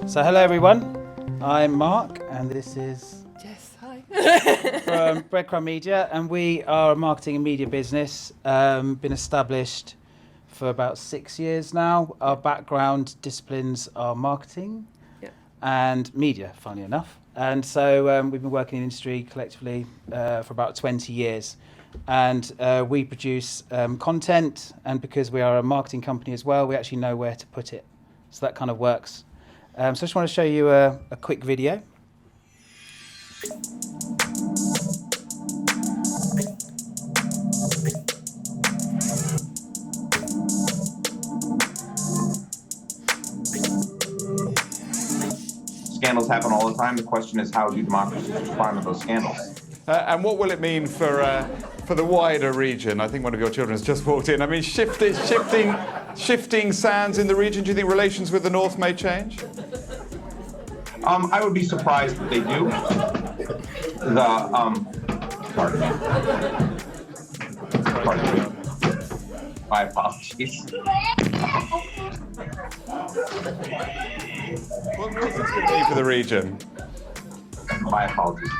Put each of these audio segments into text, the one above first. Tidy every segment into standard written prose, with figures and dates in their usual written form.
So hello everyone, I'm Mark and this is Jess, hi. from Breadcrumb Media, and we are a marketing and media business, been established for about 6 years now. Our background disciplines are marketing and media, funnily enough. And so we've been working in the industry collectively for about 20 years. And we produce content, and because we are a marketing company as well, we actually know where to put it. So that kind of works. So I just want to show you a quick video. Scandals happen all the time. The question is, how do democracies respond to those scandals? And what will it mean for the wider region? I think one of your children has just walked in. I mean, shifting sands in the region. Do you think relations with the North may change? I would be surprised if they do. Pardon me. My apologies. What is this going to mean for the region? My apologies.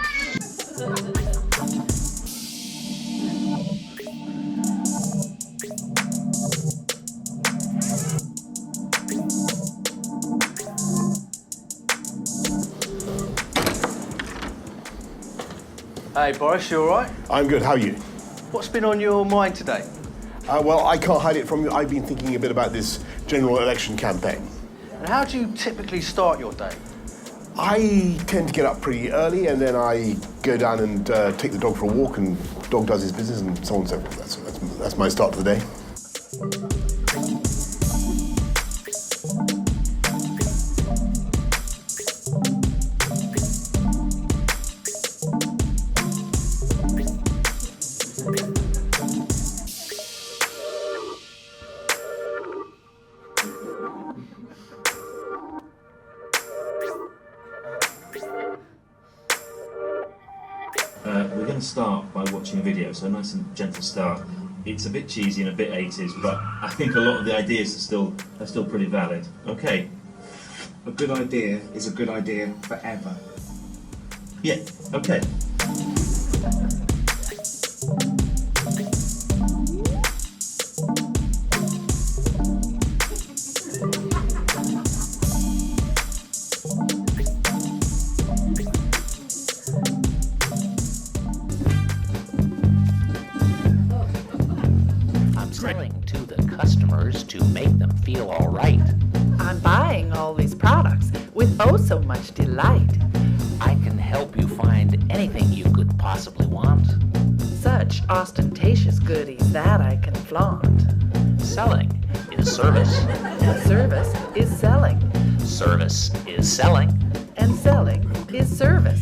Hey Boris, you alright? I'm good, how are you? What's been on your mind today? Well, I can't hide it from you. I've been thinking a bit about this general election campaign. And how do you typically start your day? I tend to get up pretty early and then I go down and take the dog for a walk, and the dog does his business and so on and so forth. That's my start to the day. We're going to start by watching a video, so a nice and gentle start. It's a bit cheesy and a bit 80s, but I think a lot of the ideas are still pretty valid. Okay. A good idea is a good idea forever. Yeah, okay. Selling to the customers to make them feel all right. I'm buying all these products with oh so much delight. I can help you find anything you could possibly want. Such ostentatious goodies that I can flaunt. Selling is service. And service is selling. Service is selling. And selling is service.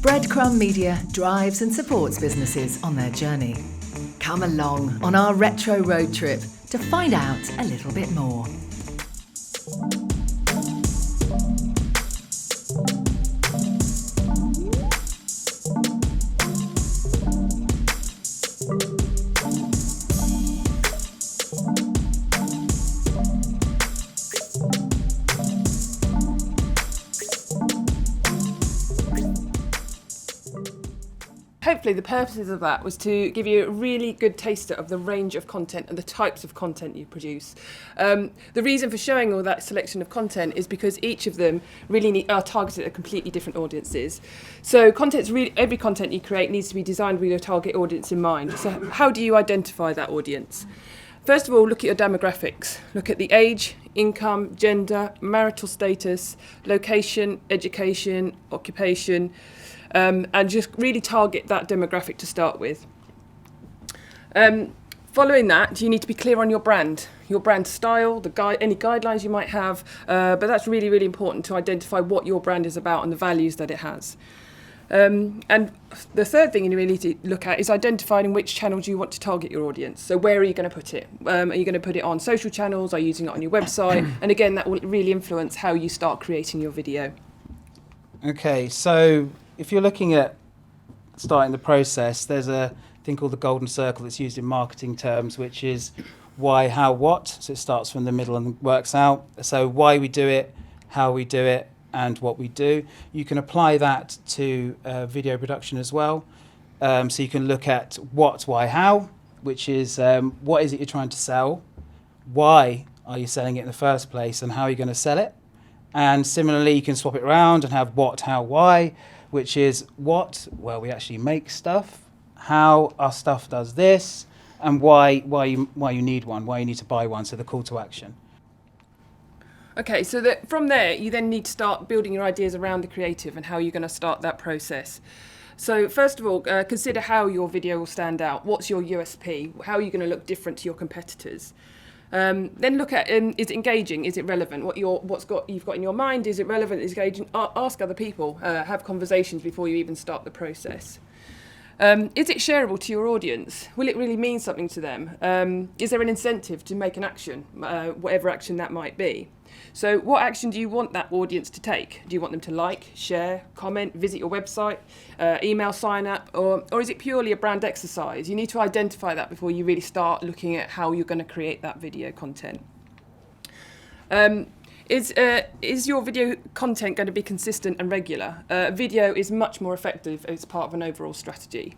Breadcrumb Media drives and supports businesses on their journey. Come along on our retro road trip to find out a little bit more. Hopefully the purposes of that was to give you a really good taster of the range of content and the types of content you produce. The reason for showing all that selection of content is because each of them really are targeted at completely different audiences. So every content you create needs to be designed with your target audience in mind. So how do you identify that audience? First of all, look at your demographics. Look at the age, income, gender, marital status, location, education, occupation, and just really target that demographic to start with. Following that, you need to be clear on your brand style, any guidelines you might have, but that's really, really important to identify what your brand is about and the values that it has. And the third thing you really need to look at is identifying which channels you want to target your audience. So where are you going to put it? Are you going to put it on social channels? Are you using it on your website? And again, that will really influence how you start creating your video. Okay, so if you're looking at starting the process, there's a thing called the golden circle that's used in marketing terms, which is why, how, what. So it starts from the middle and works out. So why we do it, how we do it, and what we do. You can apply that to video production as well. So you can look at what, why, how, which is what is it you're trying to sell? Why are you selling it in the first place, and how are you going to sell it? And similarly, you can swap it around and have what, how, why, which is what, well, we actually make stuff, how our stuff does this, and why you need one, why you need to buy one, so the call to action. Okay, so from there, you then need to start building your ideas around the creative and how you're going to start that process. So first of all, consider how your video will stand out. What's your USP? How are you going to look different to your competitors? Then look at, is it engaging? Is it relevant? You've got in your mind, is it relevant? Is it engaging? Ask other people, have conversations before you even start the process. Is it shareable to your audience? Will it really mean something to them? Is there an incentive to make an action, whatever action that might be? So what action do you want that audience to take? Do you want them to like, share, comment, visit your website, email sign up, or is it purely a brand exercise? You need to identify that before you really start looking at how you're going to create that video content. Is your video content going to be consistent and regular? Video is much more effective as part of an overall strategy.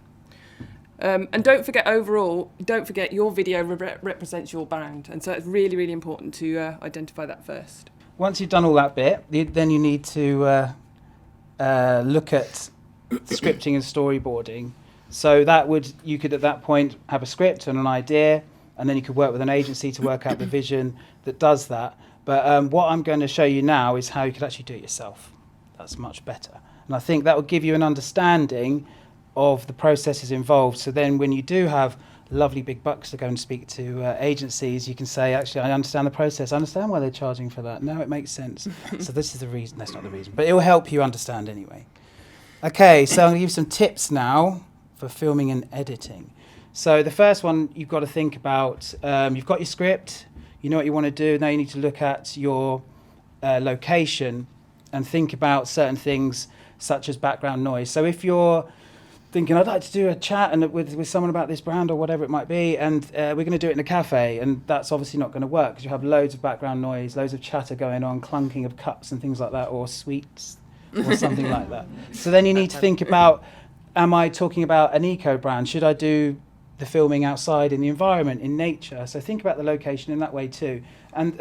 And don't forget your video represents your brand, and so it's really, really important to identify that first. Once you've done all that bit, then you need to look at scripting and storyboarding. So you could at that point have a script and an idea, and then you could work with an agency to work out the vision that does that. But what I'm going to show you now is how you could actually do it yourself. That's much better. And I think that will give you an understanding of the processes involved. So then when you do have lovely big bucks to go and speak to agencies, you can say, actually, I understand the process. I understand why they're charging for that. No, it makes sense. So this is the reason. That's not the reason. But it will help you understand anyway. Okay, so I'm going to give you some tips now for filming and editing. So the first one you've got to think about, you've got your script, you know what you want to do. Now you need to look at your location and think about certain things such as background noise. So if you're thinking, I'd like to do a chat and with someone about this brand or whatever it might be, and we're going to do it in a cafe, and that's obviously not going to work because you have loads of background noise, loads of chatter going on, clunking of cups and things like that, or sweets or something like that. So then you need to think about, am I talking about an eco brand? Should I do the filming outside in the environment, in nature? So think about the location in that way too. And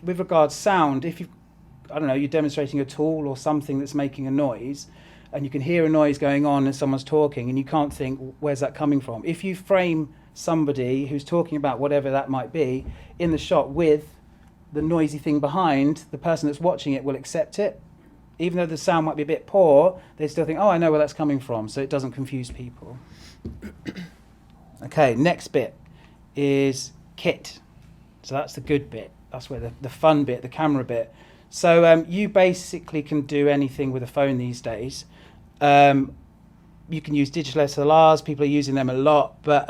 with regards sound, if you're demonstrating a tool or something that's making a noise, and you can hear a noise going on and someone's talking and you can't think, where's that coming from? If you frame somebody who's talking about whatever that might be in the shot with the noisy thing behind, the person that's watching it will accept it. Even though the sound might be a bit poor, they still think, oh, I know where that's coming from, so it doesn't confuse people. Okay, next bit is kit. So that's the good bit. That's where the fun bit, the camera bit. So you basically can do anything with a phone these days. You can use digital SLRs. People are using them a lot, but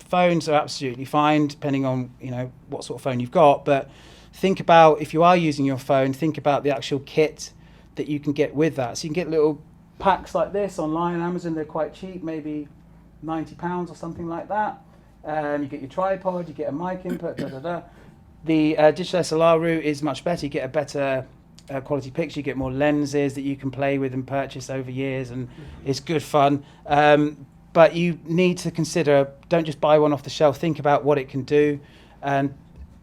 phones are absolutely fine depending on what sort of phone you've got. But think about, if you are using your phone, think about the actual kit that you can get with that. So you can get little packs like this online on Amazon. They're quite cheap, maybe £90 or something like that. You get your tripod, you get a mic input, The digital SLR route is much better. You get a better quality picture, you get more lenses that you can play with and purchase over years, and it's good fun. But you need to consider, don't just buy one off the shelf, think about what it can do, and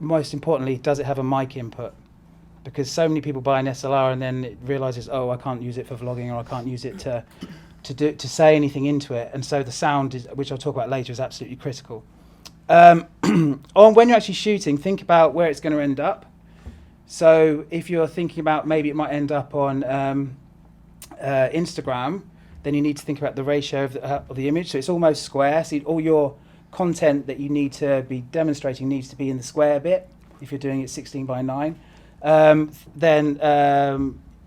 most importantly, does it have a mic input? Because so many people buy an SLR and then it realizes, oh, I can't use it for vlogging, or I can't use it to say anything into it. And so the sound, which I'll talk about later, is absolutely critical. When you're actually shooting, think about where it's going to end up. So if you're thinking about maybe it might end up on Instagram, then you need to think about the ratio of the image. So it's almost square. So all your content that you need to be demonstrating needs to be in the square bit if you're doing it 16:9. Then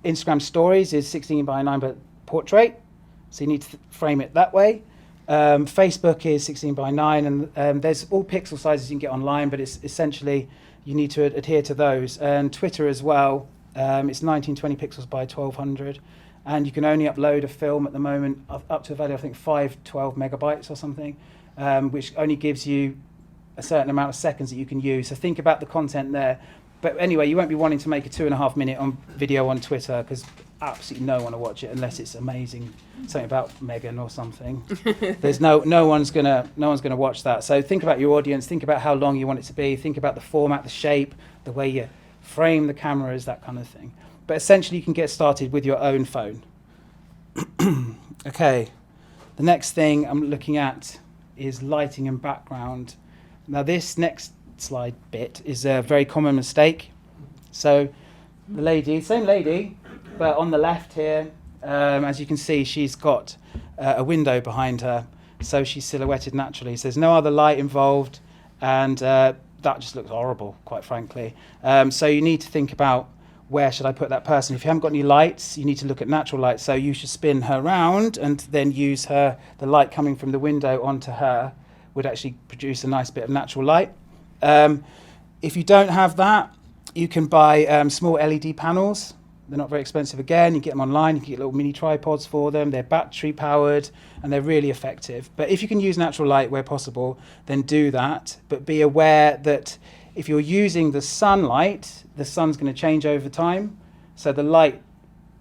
Instagram stories is 16:9 but portrait. So you need to frame it that way. Facebook is 16:9, and there's all pixel sizes you can get online, but it's essentially you need to adhere to those. And Twitter as well, it's 1920 pixels by 1200, and you can only upload a film at the moment up to a value, I think 512 megabytes or something, which only gives you a certain amount of seconds that you can use. So think about the content there. But anyway, you won't be wanting to make a 2.5 minute video on Twitter, because absolutely no one will watch it unless it's amazing, something about Meghan or something. There's no one's gonna watch that. So think about your audience, think about how long you want it to be, think about the format, the shape, the way you frame the cameras, that kind of thing. But essentially you can get started with your own phone. Okay, the next thing I'm looking at is lighting and background. Now this next slide bit is a very common mistake. So the lady, same lady, but on the left here, as you can see, she's got a window behind her, so she's silhouetted naturally. So there's no other light involved, and that just looks horrible, quite frankly. So you need to think about, where should I put that person? If you haven't got any lights, you need to look at natural light. So you should spin her round and then use the light coming from the window onto her would actually produce a nice bit of natural light. If you don't have that, you can buy small LED panels. They're not very expensive again. You get them online. You can get little mini tripods for them. They're battery powered and they're really effective. But if you can use natural light where possible, then do that. But be aware that if you're using the sunlight, the sun's going to change over time. So the light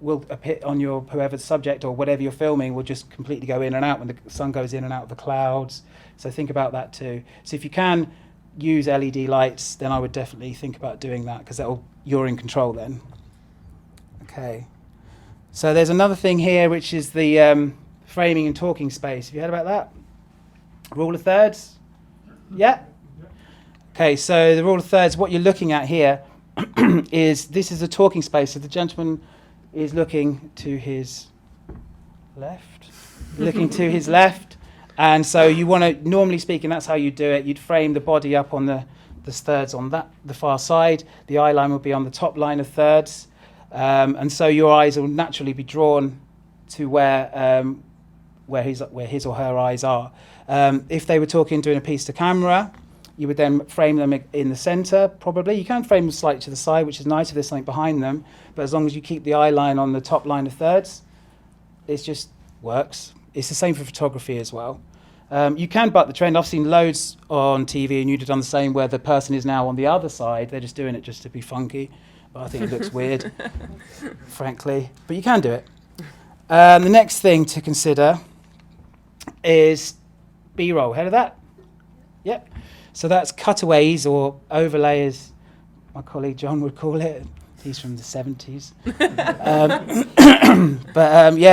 will appear on your whoever's subject or whatever you're filming will just completely go in and out when the sun goes in and out of the clouds. So think about that too. So if you can use LED lights, then I would definitely think about doing that, because you're in control then. Okay, so there's another thing here, which is the framing and talking space. Have you heard about that? Rule of thirds? Yeah? Okay, so the rule of thirds, what you're looking at here this is a talking space. So the gentleman is looking to his left, and so you want to, normally speaking, that's how you do it. You'd frame the body up on the thirds on the far side. The eye line will be on the top line of thirds. And so your eyes will naturally be drawn to where his or her eyes are. If they were doing a piece to camera, you would then frame them in the center, probably. You can frame them slightly to the side, which is nice if there's something behind them, but as long as you keep the eye line on the top line of thirds, it just works. It's the same for photography as well. You can buck the trend. I've seen loads on TV, and you'd have done the same, where the person is now on the other side. They're just doing it just to be funky. But I think it looks weird, frankly. But you can do it. The next thing to consider is BRoll. Heard of that? Yep. So that's cutaways or overlays, my colleague John would call it. He's from the 70s.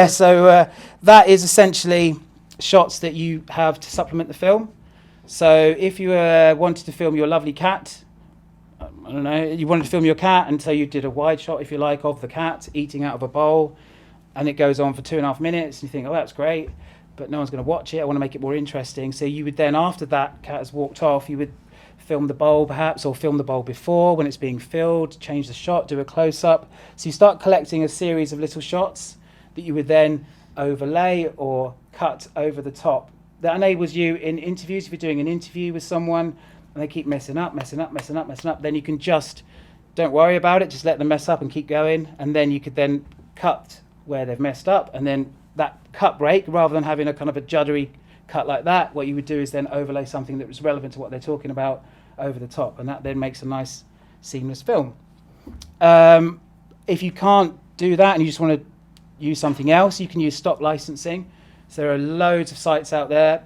So that is essentially shots that you have to supplement the film. So if you wanted to film your lovely cat, I don't know, you wanted to film your cat, and so you did a wide shot, if you like, of the cat eating out of a bowl, and it goes on for 2.5 minutes, and you think, oh, that's great, but no one's going to watch it. I want to make it more interesting. So you would then, after that cat has walked off, you would film the bowl perhaps, or film the bowl before when it's being filled, change the shot, do a close-up. So you start collecting a series of little shots that you would then overlay or cut over the top. That enables you in interviews, if you're doing an interview with someone and they keep messing up, then you can just, don't worry about it, just let them mess up and keep going. And then you could then cut where they've messed up, and then that cut break, rather than having a kind of a juddery cut like that, what you would do is then overlay something that was relevant to what they're talking about over the top, and that then makes a nice seamless film. If you can't do that and you just want to use something else, you can use stock licensing. So there are loads of sites out there.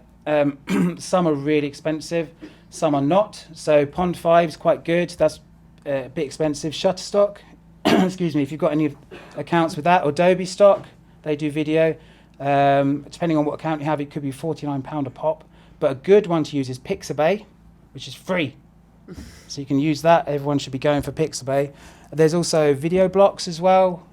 Some are really expensive, some are not. So Pond 5 is quite good. That's a bit expensive. Shutterstock, excuse me, if you've got any accounts with that, or Adobe Stock, they do video. Depending on what account you have, it could be £49 a pop. But a good one to use is Pixabay, which is free. So you can use that. Everyone should be going for Pixabay. There's also Video Blocks as well,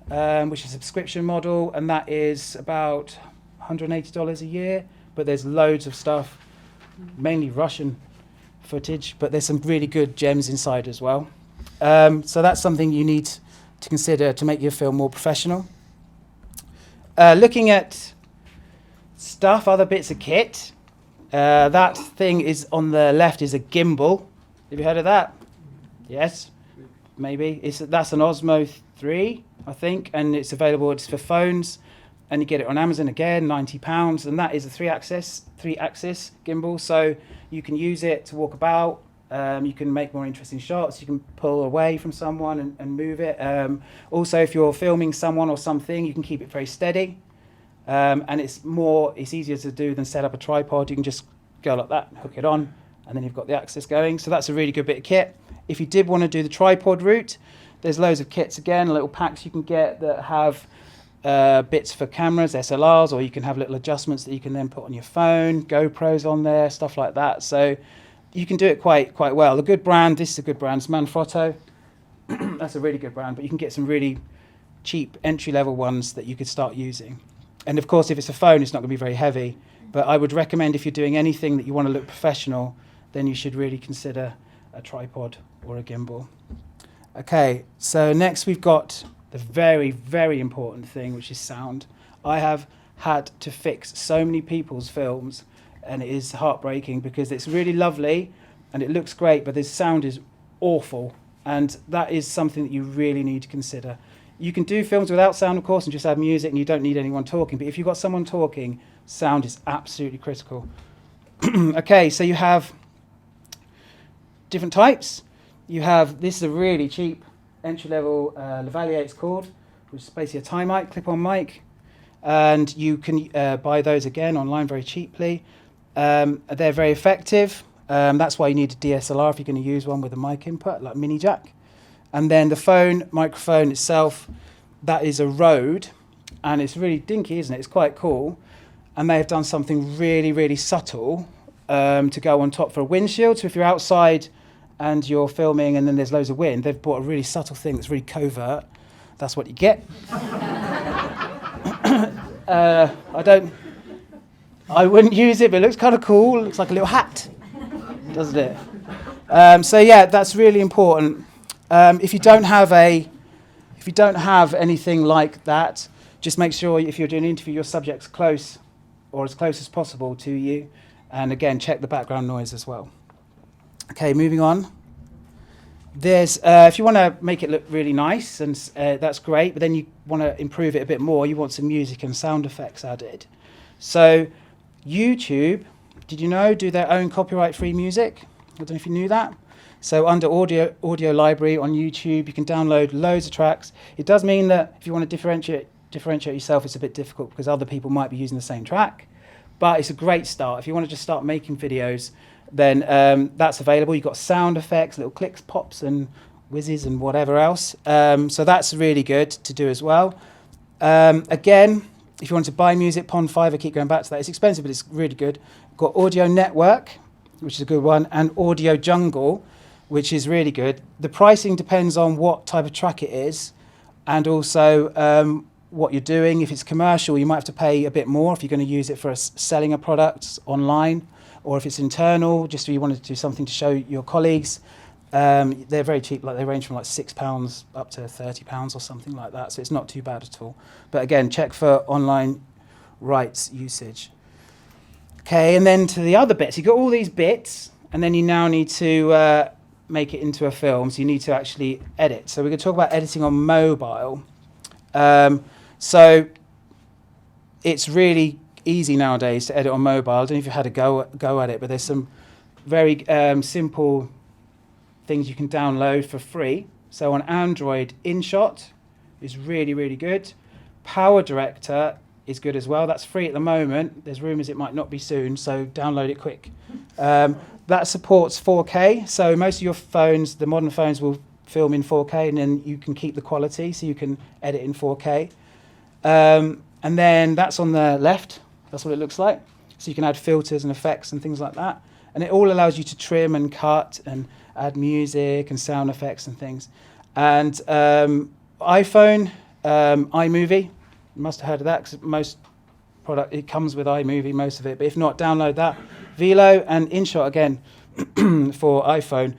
which is a subscription model, and that is about $180 a year. But there's loads of stuff, mainly Russian footage, but there's some really good gems inside as well. So that's something you need to consider to make your film more professional. Looking at stuff, other bits of kit. That thing is on the left is a gimbal. Have you heard of that? Yes, maybe. That's an Osmo 3, I think, and it's available. It's for phones, and you get it on Amazon again, £90, and that is a three-axis gimbal. So you can use it to walk about. You can make more interesting shots. You can pull away from someone and move it. Also, if you're filming someone or something, you can keep it very steady. And it's easier to do than set up a tripod. You can just go like that, hook it on, and then you've got the axis going. So that's a really good bit of kit. If you did want to do the tripod route, there's loads of kits again, little packs you can get that have bits for cameras, SLRs, or you can have little adjustments that you can then put on your phone, GoPros on there, stuff like that. So you can do it quite well. A good brand, this is a good brand, it's Manfrotto. That's a really good brand, but you can get some really cheap entry-level ones that you could start using. And of course, if it's a phone, it's not going to be very heavy. But I would recommend if you're doing anything that you want to look professional, then you should really consider a tripod or a gimbal. Okay, so next we've got the very, very important thing, which is sound. I have had to fix so many people's films, and it is heartbreaking because it's really lovely and it looks great, but the sound is awful. And that is something that you really need to consider. You can do films without sound, of course, and just add music, and you don't need anyone talking. But if you've got someone talking, sound is absolutely critical. Okay, so you have different types. You have, this is a really cheap entry-level Lavalier, it's called, which is basically a tie mic, clip-on mic. And you can buy those again online very cheaply. They're very effective. That's why you need a DSLR if you're going to use one with a mic input, like mini jack. And then the microphone itself, that is a Rode, and it's really dinky, isn't it? It's quite cool. And they have done something really, really subtle to go on top for a windshield. So if you're outside and you're filming and then there's loads of wind, they've bought a really subtle thing that's really covert. That's what you get. I wouldn't use it, but it looks kind of cool. It looks like a little hat, doesn't it? So yeah, that's really important. If you don't have anything like that, just make sure if you're doing an interview, your subject's close or as close as possible to you. And again, check the background noise as well. Okay, moving on. There's, if you want to make it look really nice, and that's great, but then you want to improve it a bit more, you want some music and sound effects added. So YouTube, did you know, do their own copyright-free music? I don't know if you knew that. So under audio library on YouTube, you can download loads of tracks. It does mean that if you want to differentiate yourself, it's a bit difficult because other people might be using the same track. But it's a great start. If you want to just start making videos, then that's available. You've got sound effects, little clicks, pops, and whizzes, and whatever else. So that's really good to do as well. Again, if you want to buy music, Pond 5, I keep going back to that. It's expensive, but it's really good. Got Audio Network, which is a good one, and Audio Jungle, which is really good. The pricing depends on what type of track it is, and also what you're doing. If it's commercial, you might have to pay a bit more if you're going to use it for selling a product online, or if it's internal, just if you wanted to do something to show your colleagues. They're very cheap, like they range from like £6 up to £30 or something like that, so it's not too bad at all. But again, check for online rights usage. Okay, and then to the other bits. You've got all these bits, and then you now need to make it into a film, so you need to actually edit. So we're going to talk about editing on mobile. So it's really easy nowadays to edit on mobile. I don't know if you've had a go at it, but there's some very simple things you can download for free. So on Android, InShot is really, really good. Power Director is good as well. That's free at the moment. There's rumours it might not be soon, so download it quick. That supports 4K, so most of your phones, the modern phones, will film in 4K, and then you can keep the quality, so you can edit in 4K. And then that's on the left. That's what it looks like. So you can add filters and effects and things like that. And it all allows you to trim and cut and add music and sound effects and things. And iPhone, iMovie, you must have heard of that, because most product, it comes with iMovie, most of it. But if not, download that. Velo and InShot again for iPhone.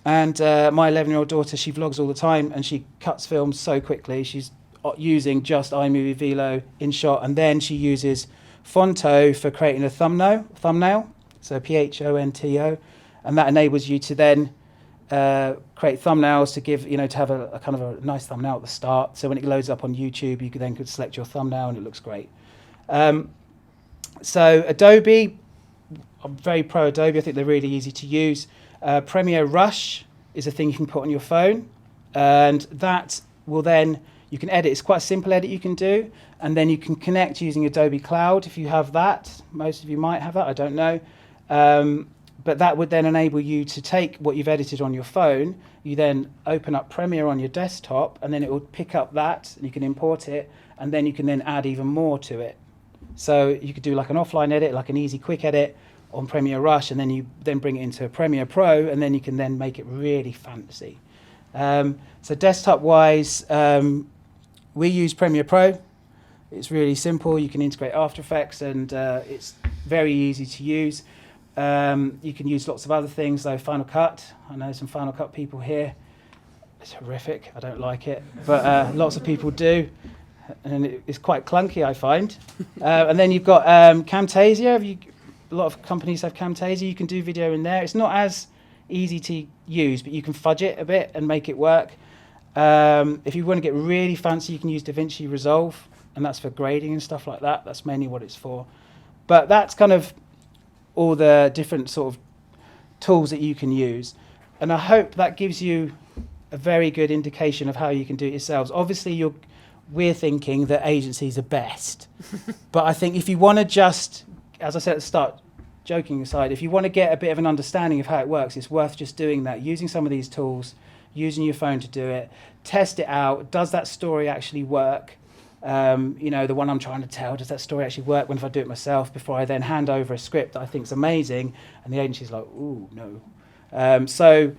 And my 11-year-old daughter, she vlogs all the time, and she cuts films so quickly. She's using just iMovie, Velo, InShot, and then she uses Fonto for creating a thumbnail, so Phonto, and that enables you to then create thumbnails to give, to have a kind of a nice thumbnail at the start. So when it loads up on YouTube, you could select your thumbnail, and it looks great. So Adobe, I'm very pro Adobe. I think they're really easy to use. Premiere Rush is a thing you can put on your phone, and that will then, you can edit. It's quite a simple edit you can do, and then you can connect using Adobe Cloud if you have that. Most of you might have that, I don't know. But that would then enable you to take what you've edited on your phone, you then open up Premiere on your desktop, and then it will pick up that, and you can import it, and then you can then add even more to it. So you could do like an offline edit, like an easy quick edit on Premiere Rush, and then you then bring it into Premiere Pro, and then you can then make it really fancy. So desktop-wise, we use Premiere Pro. It's really simple. You can integrate After Effects, and it's very easy to use. You can use lots of other things, though. Final Cut. I know some Final Cut people here. It's horrific. I don't like it, but lots of people do, and it's quite clunky, I find. And then you've got Camtasia. A lot of companies have Camtasia. You can do video in there. It's not as easy to use, but you can fudge it a bit and make it work. If you want to get really fancy, you can use DaVinci Resolve, and that's for grading and stuff like that. That's mainly what it's for. But that's kind of all the different sort of tools that you can use. And I hope that gives you a very good indication of how you can do it yourselves. Obviously, we're thinking that agencies are best. But I think if you want to just, as I said at the start, joking aside, if you want to get a bit of an understanding of how it works, it's worth just doing that, using some of these tools, using your phone to do it, test it out. Does that story actually work? The one I'm trying to tell, does that story actually work if I do it myself before I then hand over a script that I think is amazing, and the agency's like, ooh, no. So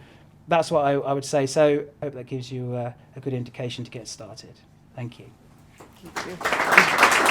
that's what I would say. So I hope that gives you a good indication to get started. Thank you. Thank you.